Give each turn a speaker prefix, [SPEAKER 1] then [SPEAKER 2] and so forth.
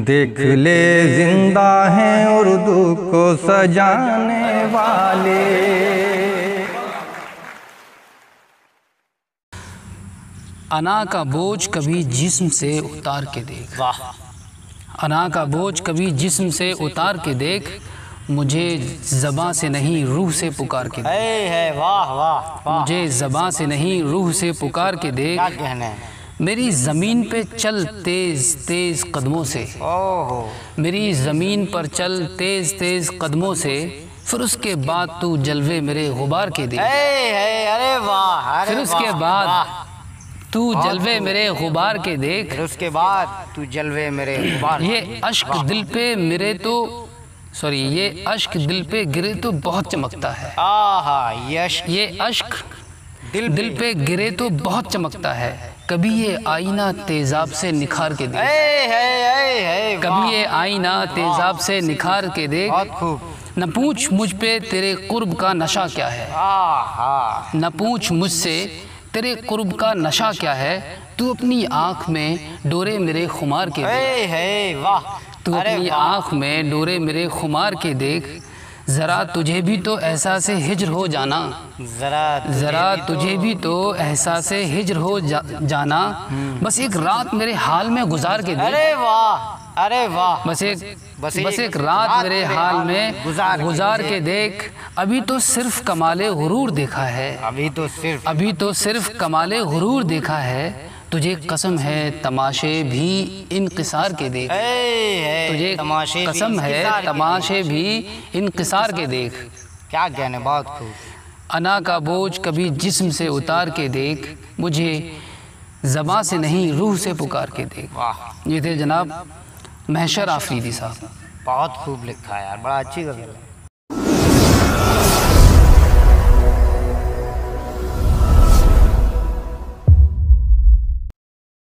[SPEAKER 1] देख ले जिंदा हैं उर्दू को सजाने वाले।
[SPEAKER 2] अना का बोझ कभी जिस्म से उतार के देख। वाह। अना का बोझ कभी जिस्म से उतार के देख, मुझे ज़बां से नहीं रूह से पुकार के देख।
[SPEAKER 3] वाह वाह।
[SPEAKER 2] मुझे ज़बां से नहीं रूह से पुकार के देख।
[SPEAKER 3] क्या कहना है?
[SPEAKER 2] मेरी ज़मीन पे चल तेज़ तेज़ कदमों से।
[SPEAKER 3] ओहो।
[SPEAKER 2] मेरी ज़मीन पर चल तेज़ तेज़ कदमों से, फिर उसके बाद तू जलवे मेरे गुबार के देख।
[SPEAKER 3] अरे वाह।
[SPEAKER 2] फिर उसके बाद तू जलवे मेरे गुबार के देख।
[SPEAKER 3] फिर उसके बाद तू जलवे मेरे गुबार।
[SPEAKER 2] ये अश्क दिल पे मेरे तो ये अश्क दिल पे गिरे तो बहुत चमकता है। ये अश्क दिल पे गिरे तो बहुत चमकता है। कभी ये आईना तेजाब से निखार के देख। कभी ये आईना तेजाब से निखार के देख। न पूछ मुझ पे तेरे कुर्ब का नशा क्या है। न पूछ मुझसे तेरे कुर्ब का नशा क्या है। तू अपनी आँख में डोरे मेरे खुमार के देख। तू अपनी आँख में डोरे मेरे खुमार के देख। ज़रा तुझे भी तो एहसास हिज्र हो जाना। ज़रा तुझे भी तो एहसास हिज्र हो जाना। बस एक रात मेरे हाल में गुजार के देख।
[SPEAKER 3] अरे वाह।
[SPEAKER 2] बस एक रात मेरे हाल में गुजार के देख। अभी तो सिर्फ कमाले गुरूर देखा है। अभी तो सिर्फ कमाले गुरूर देखा है। तुझे कसम है तमाशे भी इनकिसार के देख। तुझे कसम है तमाशे भी इनकिसार के देख।
[SPEAKER 3] क्या कहने, बहुत खूब।
[SPEAKER 2] अना का बोझ कभी जिस्म से उतार के देख, मुझे ज़बां से नहीं रूह से पुकार के देख।
[SPEAKER 3] वाह।
[SPEAKER 2] ये थे जनाब महशर आफरीदी साहब।
[SPEAKER 3] बहुत खूब लिखा है यार, बड़ा अच्छी गज़ल है।